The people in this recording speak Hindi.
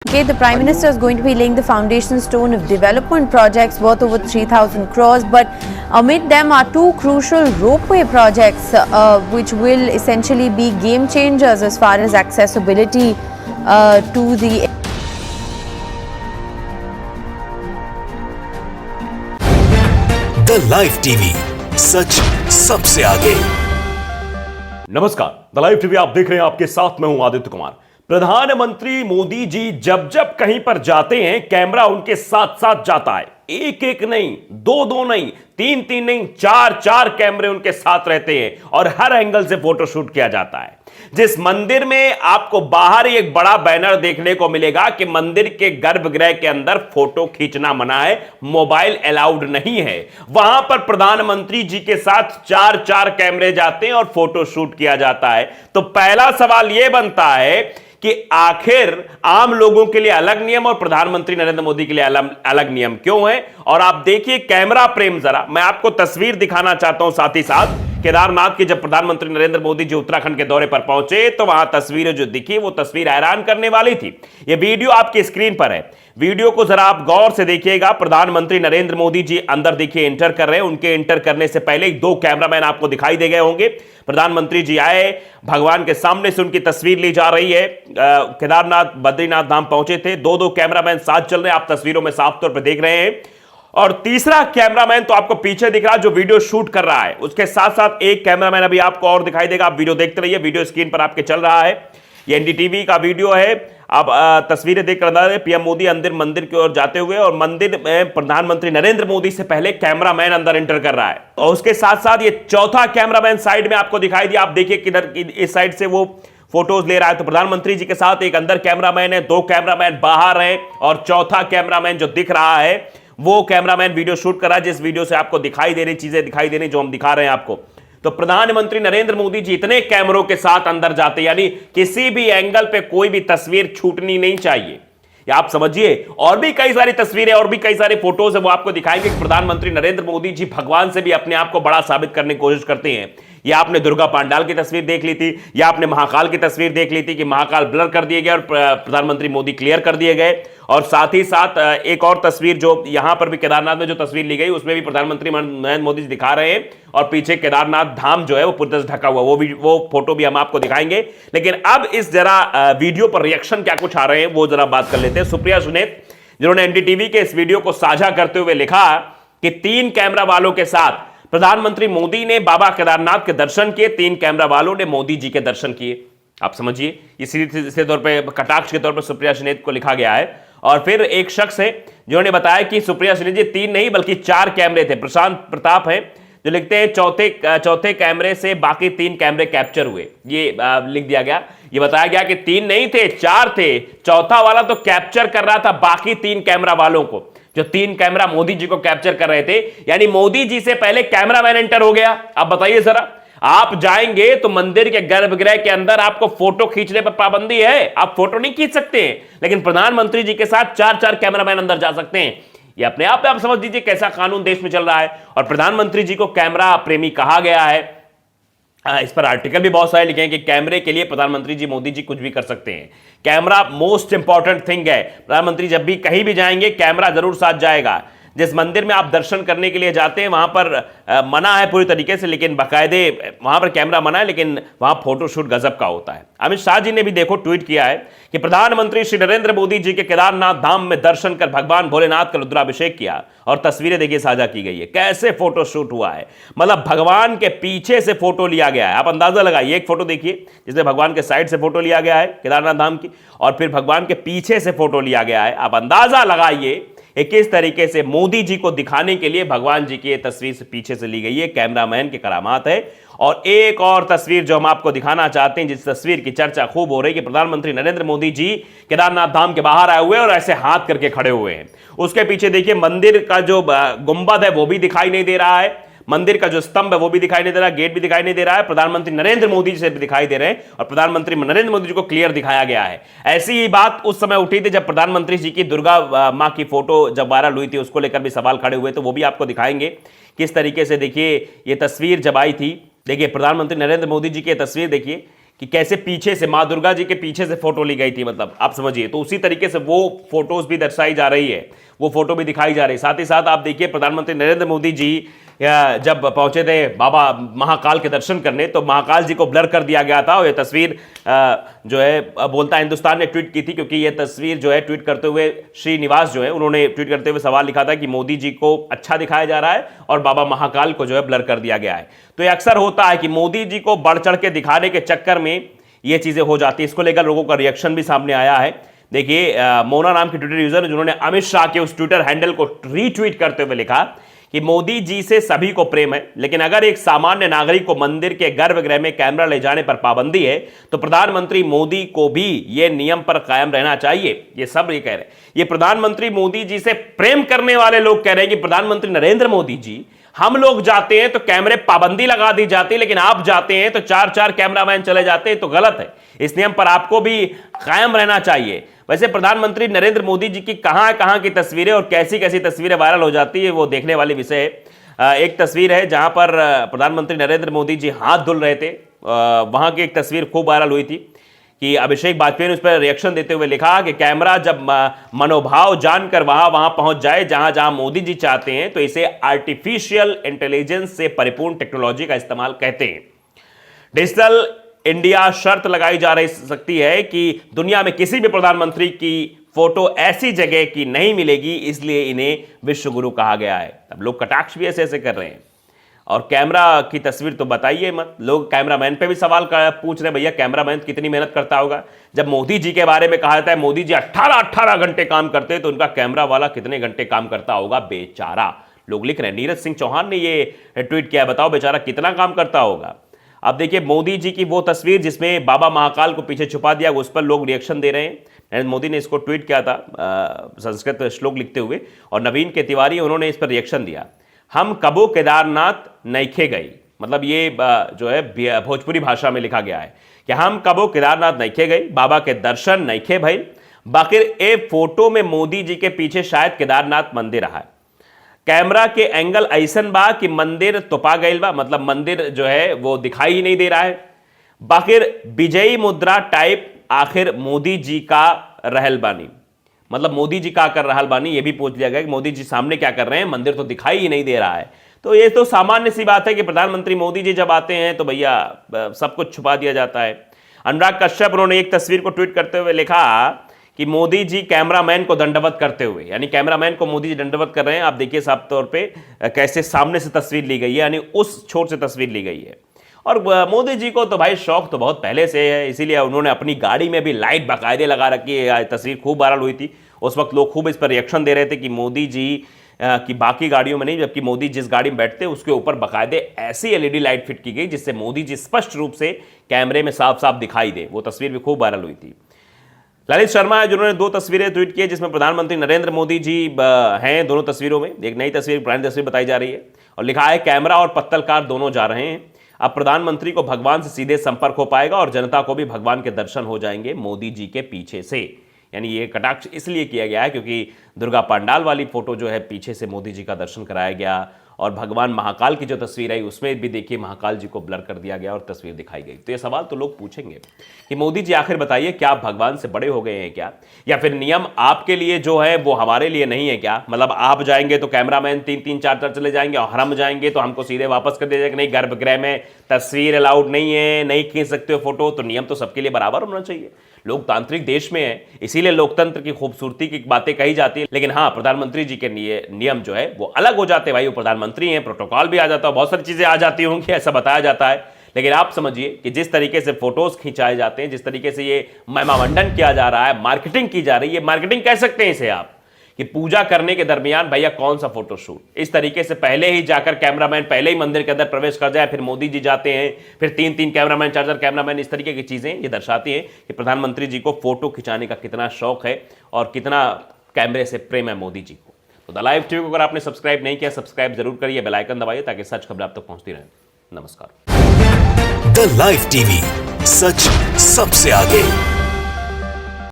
Okay, the Prime Minister is going to be laying the foundation stone of development projects worth over 3,000 crores, but amid them are two crucial ropeway projects which will essentially be game changers as far as accessibility to the the live TV, सच सबसे आगे। नमस्कार, द लाइव टीवी आप देख रहे हैं, आपके साथ मैं हूं आदित्य कुमार। प्रधानमंत्री मोदी जी जब जब कहीं पर जाते हैं, कैमरा उनके साथ साथ जाता है। एक एक नहीं, दो दो नहीं, तीन तीन नहीं, चार चार कैमरे उनके साथ रहते हैं और हर एंगल से फोटो शूट किया जाता है। जिस मंदिर में आपको बाहर ही एक बड़ा बैनर देखने को मिलेगा कि मंदिर के गर्भगृह के अंदर फोटो खींचना मना है, मोबाइल अलाउड नहीं है, वहां पर प्रधानमंत्री जी के साथ चार चार कैमरे जाते हैं और फोटो शूट किया जाता है। तो पहला सवाल यह बनता है कि आखिर आम लोगों के लिए अलग नियम और प्रधानमंत्री नरेंद्र मोदी के लिए अलग नियम क्यों है? और आप देखिए कैमरा प्रेम, जरा मैं आपको तस्वीर दिखाना चाहता हूं। साथ ही साथ केदारनाथ के जब प्रधानमंत्री नरेंद्र मोदी जी उत्तराखंड के दौरे पर पहुंचे तो वहां तस्वीरें जो दिखी वो तस्वीर हैरान करने वाली थी। ये वीडियो आपकी स्क्रीन पर है, वीडियो को जरा आप गौर से देखिएगा। प्रधानमंत्री नरेंद्र मोदी जी अंदर देखिए एंटर कर रहे हैं। उनके एंटर करने से पहले दो कैमरामैन आपको दिखाई दे गए होंगे। प्रधानमंत्री जी आए, भगवान के सामने से उनकी तस्वीर ली जा रही है। केदारनाथ बद्रीनाथ धाम पहुंचे थे, दो दो कैमरामैन साथ चल रहे हैं, आप तस्वीरों में साफ तौर पर देख रहे हैं। और तीसरा कैमरामैन तो आपको पीछे दिख रहा है जो वीडियो शूट कर रहा है। उसके साथ साथ एक कैमरामैन अभी आपको और दिखाई देगा। आप वीडियो देखते रहिए, वीडियो स्क्रीन पर आपके चल रहा है। ये एनडीटीवी का वीडियो है। आप तस्वीरें देख रहे हैं, पीएम मोदी अंदर मंदिर की ओर जाते हुए और मंदिर में प्रधानमंत्री नरेंद्र मोदी से पहले कैमरामैन अंदर एंटर कर रहा है। और उसके साथ साथ ये चौथा कैमरामैन साइड में आपको दिखाई दिया। आप देखिए किधर इस साइड से वो फोटोज ले रहा है। तो प्रधानमंत्री जी के साथ एक अंदर कैमरामैन है, दो कैमरामैन बाहर हैं और चौथा कैमरामैन जो दिख रहा है वो कैमरामैन वीडियो शूट कर रहा है। जिस वीडियो से आपको दिखाई दे रही चीजें दिखाई दे रही जो हम दिखा रहे हैं आपको। तो प्रधानमंत्री नरेंद्र मोदी जी इतने कैमरों के साथ अंदर जाते, यानी किसी भी एंगल पे कोई भी तस्वीर छूटनी नहीं चाहिए। या आप समझिए, और भी कई सारी तस्वीरें और भी कई सारे फोटोज है वो आपको दिखाएंगे कि प्रधानमंत्री नरेंद्र मोदी जी भगवान से भी अपने आप को बड़ा साबित करने की कोशिश करते हैं। या आपने दुर्गा पांडाल की तस्वीर देख ली थी, या आपने महाकाल की तस्वीर देख ली थी कि महाकाल ब्लर कर दिए गए और प्रधानमंत्री मोदी क्लियर कर दिए गए। और साथ ही साथ एक और तस्वीर जो यहां पर भी केदारनाथ में जो तस्वीर ली गई उसमें भी प्रधानमंत्री नरेंद्र मोदी जी दिखा रहे हैं और पीछे केदारनाथ धाम जो है वो पूरी तरह से ढका हुआ, वो फोटो भी हम आपको दिखाएंगे। लेकिन अब इस जरा वीडियो पर रिएक्शन क्या कुछ आ रहे हैं वो जरा बात कर लेते हैं। सुप्रिया सुनेत जिन्होंने एनडीटीवी के इस वीडियो को साझा करते हुए लिखा कि तीन कैमरा वालों के साथ प्रधानमंत्री मोदी ने बाबा केदारनाथ के दर्शन किए, तीन कैमरा वालों ने मोदी जी के दर्शन किए। आप समझिए, इसी तौर पे कटाक्ष के तौर पर सुप्रिया सुनेत को लिखा गया है। और फिर एक शख्स है जिन्होंने बताया कि सुप्रिया सुनेत जी तीन नहीं बल्कि चार कैमरे थे। प्रशांत प्रताप हैं जो लिखते हैं चौथे कैमरे से बाकी तीन कैमरे कैप्चर हुए। ये लिख दिया गया, ये बताया गया कि तीन नहीं थे, चार थे। चौथा वाला तो कैप्चर कर रहा था बाकी तीन कैमरा वालों को, जो तीन कैमरा मोदी जी को कैप्चर कर रहे थे। यानी मोदी जी से पहले कैमरामैन एंटर हो गया। अब बताइए जरा, आप जाएंगे तो मंदिर के गर्भगृह के अंदर आपको फोटो खींचने पर पाबंदी है, आप फोटो नहीं खींच सकते हैं, लेकिन प्रधानमंत्री जी के साथ चार चार कैमरामैन अंदर जा सकते हैं। ये अपने आप में आप समझ लीजिए कैसा कानून देश में चल रहा है। और प्रधानमंत्री जी को कैमरा प्रेमी कहा गया है। इस पर आर्टिकल भी बहुत सारे लिखे हैं कि कैमरे के लिए प्रधानमंत्री जी मोदी जी कुछ भी कर सकते हैं। कैमरा मोस्ट इंपॉर्टेंट थिंग है। प्रधानमंत्री जब भी कहीं भी जाएंगे कैमरा जरूर साथ जाएगा। जिस मंदिर में आप दर्शन करने के लिए जाते हैं वहां पर मना है पूरी तरीके से, लेकिन बाकायदे वहां पर कैमरा मना है, लेकिन वहां फोटोशूट गजब का होता है। अमित शाह जी ने भी देखो ट्वीट किया है कि प्रधानमंत्री श्री नरेंद्र मोदी जी के केदारनाथ धाम में दर्शन कर भगवान भोलेनाथ का रुद्राभिषेक किया और तस्वीरें देखिए साझा की गई है। कैसे फोटोशूट हुआ है, मतलब भगवान के पीछे से फोटो लिया गया है। आप अंदाजा लगाइए, एक फोटो देखिए जिसमें भगवान के साइड से फोटो लिया गया है केदारनाथ धाम की, और फिर भगवान के पीछे से फोटो लिया गया है। आप अंदाजा लगाइए किस तरीके से मोदी जी को दिखाने के लिए भगवान जी की तस्वीर से पीछे से ली गई है। कैमरामैन की करामात है। और एक और तस्वीर जो हम आपको दिखाना चाहते हैं, जिस तस्वीर की चर्चा खूब हो रही है कि प्रधानमंत्री नरेंद्र मोदी जी केदारनाथ धाम के बाहर आए हुए और ऐसे हाथ करके खड़े हुए हैं। उसके पीछे देखिए मंदिर का जो गुंबद है वो भी दिखाई नहीं दे रहा है, मंदिर का जो स्तंभ है वो भी दिखाई नहीं दे रहा, गेट भी दिखाई नहीं दे रहा है। प्रधानमंत्री नरेंद्र मोदी जी से भी दिखाई दे रहे हैं और प्रधानमंत्री नरेंद्र मोदी जी को क्लियर दिखाया गया है। ऐसी ही बात उस समय उठी थी जब प्रधानमंत्री जी की दुर्गा मां की फोटो जब वायरल हुई थी, उसको लेकर भी सवाल खड़े हुए, तो वो भी आपको दिखाएंगे किस तरीके से। देखिए ये तस्वीर जब आई थी, देखिए प्रधानमंत्री नरेंद्र मोदी जी की तस्वीर देखिए कि कैसे पीछे से माँ दुर्गा जी के पीछे से फोटो ली गई थी, मतलब आप समझिए। तो उसी तरीके से वो फोटोज भी दर्शाई जा रही है, वो फोटो भी दिखाई जा रही है। साथ ही साथ आप देखिए प्रधानमंत्री नरेंद्र मोदी जी जब पहुंचे थे बाबा महाकाल के दर्शन करने, तो महाकाल जी को ब्लर कर दिया गया था। और ये तस्वीर जो है बोलता हिंदुस्तान ने ट्वीट की थी, क्योंकि ये तस्वीर जो है ट्वीट करते हुए श्रीनिवास जो है उन्होंने ट्वीट करते हुए सवाल लिखा था कि मोदी जी को अच्छा दिखाया जा रहा है और बाबा महाकाल को जो है ब्लर कर दिया गया है। तो ये अक्सर होता है कि मोदी जी को बढ़ चढ़ के दिखाने के चक्कर में ये चीजें हो जाती है। इसको लेकर लोगों का रिएक्शन भी सामने आया है। देखिए मोना नाम के ट्विटर यूजर जिन्होंने अमित शाह के उस ट्विटर हैंडल को रीट्वीट करते हुए लिखा कि मोदी जी से सभी को प्रेम है, लेकिन अगर एक सामान्य नागरिक को मंदिर के गर्भगृह में कैमरा ले जाने पर पाबंदी है तो प्रधानमंत्री मोदी को भी यह नियम पर कायम रहना चाहिए। ये सब ये कह रहे हैं, ये प्रधानमंत्री मोदी जी से प्रेम करने वाले लोग कह रहे हैं कि प्रधानमंत्री नरेंद्र मोदी जी, हम लोग जाते हैं तो कैमरे पाबंदी लगा दी जाती है, लेकिन आप जाते हैं तो 4-4 कैमरामैन चले जाते हैं, तो गलत है। इस नियम पर आपको भी कायम रहना चाहिए। वैसे प्रधानमंत्री नरेंद्र मोदी जी की कहां की तस्वीरें और कैसी कैसी तस्वीरें वायरल हो जाती है वो देखने वाली विषय है। एक तस्वीर है जहां पर प्रधानमंत्री नरेंद्र मोदी जी हाथ धुल रहे थे, वहां की एक तस्वीर खूब वायरल हुई थी कि अभिषेक वाजपेयी ने उस पर रिएक्शन देते हुए लिखा कि कैमरा जब मनोभाव जानकर वहां पहुंच जाए जहां जहां मोदी जी चाहते हैं तो इसे आर्टिफिशियल इंटेलिजेंस से परिपूर्ण टेक्नोलॉजी का इस्तेमाल कहते हैं। डिजिटल इंडिया शर्त लगाई जा रही सकती है कि दुनिया में किसी भी प्रधानमंत्री की फोटो ऐसी जगह की नहीं मिलेगी, इसलिए इन्हें विश्व गुरु कहा गया है। अब लोग कटाक्ष भी ऐसे ऐसे कर रहे हैं। और कैमरा की तस्वीर तो बताइए मत, लोग कैमरामैन पे भी सवाल पूछ रहे हैं, भैया कैमरामैन कितनी मेहनत करता होगा। जब मोदी जी के बारे में कहा जाता है मोदी जी 18 घंटे काम करते हैं, तो उनका कैमरा वाला कितने घंटे काम करता होगा बेचारा। लोग लिख रहे हैं, नीरज सिंह चौहान ने ये ट्वीट किया, बताओ बेचारा कितना काम करता होगा। अब देखिए मोदी जी की वो तस्वीर जिसमें बाबा महाकाल को पीछे छुपा दिया, उस पर लोग रिएक्शन दे रहे हैं। नरेंद्र मोदी ने इसको ट्वीट किया था संस्कृत श्लोक लिखते हुए, और नवीन के तिवारी उन्होंने इस पर रिएक्शन दिया, हम कबो केदारनाथ नइखे गई। मतलब ये जो है भोजपुरी भाषा में लिखा गया है कि हम कबो केदारनाथ नइखे गई, बाबा के दर्शन नइखे भइल, बाकिर ए फोटो में मोदी जी के पीछे शायद केदारनाथ मंदिर रहा है। कैमरा के एंगल ऐसन बा कि मंदिर तोपा गईल बा, मतलब मंदिर जो है वो दिखाई ही नहीं दे रहा है। बाकिर विजयी मुद्रा टाइप आखिर मोदी जी का रहल बानी, मतलब मोदी जी क्या कर रहा बानी, ये भी पूछ लिया गया कि मोदी जी सामने क्या कर रहे हैं, मंदिर तो दिखाई ही नहीं दे रहा है। तो ये तो सामान्य सी बात है कि प्रधानमंत्री मोदी जी जब आते हैं तो भैया सब कुछ छुपा दिया जाता है। अनुराग कश्यप उन्होंने एक तस्वीर को ट्वीट करते हुए लिखा कि मोदी जी कैमरामैन को दंडवत करते हुए, यानी कैमरामैन को मोदी जी दंडवत कर रहे हैं। आप देखिए साफ तौर पे कैसे सामने से तस्वीर ली गई है, यानी उस छोर से तस्वीर ली गई है। और मोदी जी को तो भाई शौक तो बहुत पहले से है, इसीलिए उन्होंने अपनी गाड़ी में भी लाइट बाकायदे लगा रखी है। तस्वीर खूब वायरल हुई थी, उस वक्त लोग खूब इस पर रिएक्शन दे रहे थे कि मोदी जी की बाकी गाड़ियों में नहीं, जबकि मोदी जिस गाड़ी में बैठते उसके ऊपर बाकायदे ऐसी एलईडी लाइट फिट की गई जिससे मोदी जी स्पष्ट रूप से कैमरे में साफ साफ दिखाई दे। वो तस्वीर भी खूब वायरल हुई थी। ललित शर्मा है जिन्होंने 2 तस्वीरें ट्वीट की जिसमें प्रधानमंत्री नरेंद्र मोदी जी हैं दोनों तस्वीरों में। एक नई तस्वीर, पुरानी तस्वीर बताई जा रही है और लिखा है कैमरा और पत्तलकार दोनों जा रहे हैं। अब प्रधानमंत्री को भगवान से सीधे संपर्क हो पाएगा और जनता को भी भगवान के दर्शन हो जाएंगे मोदी जी के पीछे से। यानी ये कटाक्ष इसलिए किया गया है क्योंकि दुर्गा पंडाल वाली फोटो जो है पीछे से मोदी जी का दर्शन कराया गया, और भगवान महाकाल की जो तस्वीर आई उसमें भी देखिए महाकाल जी को ब्लर कर दिया गया और तस्वीर दिखाई गई। तो ये सवाल तो लोग पूछेंगे कि मोदी जी आखिर बताइए क्या आप भगवान से बड़े हो गए हैं क्या, या फिर नियम आपके लिए जो है वो हमारे लिए नहीं है क्या। मतलब आप जाएंगे तो कैमरामैन 3-3, 4-4 चले जाएंगे और हम जाएंगे तो हमको सीधे वापस कर दिया जाएगा, नहीं गर्भगृह में तस्वीर अलाउड नहीं है, नहीं खींच सकते हो फोटो। तो नियम तो सबके लिए बराबर होना चाहिए। लोकतांत्रिक देश में है, इसीलिए लोकतंत्र की खूबसूरती की बातें कही जाती है। लेकिन हाँ, प्रधानमंत्री जी के नियम जो है वो अलग हो जाते हैं। भाई वो प्रधानमंत्री हैं, प्रोटोकॉल भी आ जाता है, बहुत सारी चीजें आ जाती होंगी, ऐसा बताया जाता है। लेकिन आप समझिए कि जिस तरीके से फोटोज खिंचाए जाते हैं, जिस तरीके से ये महिमामंडन किया जा रहा है, मार्केटिंग की जा रही है, मार्केटिंग कह सकते हैं इसे आप, कि पूजा करने के दरमियान भैया कौन सा फोटोशूट, इस तरीके से पहले ही जाकर कैमरामैन पहले ही मंदिर के अंदर प्रवेश कर जाए, फिर मोदी जी जाते हैं, फिर 3-3 कैमरामैन, 4-4 कैमरामैन, इस तरीके की चीजें ये दर्शाती हैं कि प्रधानमंत्री जी को फोटो खिंचाने का कितना शौक है और कितना कैमरे से प्रेम है मोदी जी को। तो द लाइव टीवी को अगर आपने सब्सक्राइब नहीं किया, सब्सक्राइब जरूर करिए, बेल आइकन दबाइए ताकि सच खबर आप तक पहुंचती रहे। नमस्कार। द लाइव टीवी, सच सबसे आगे।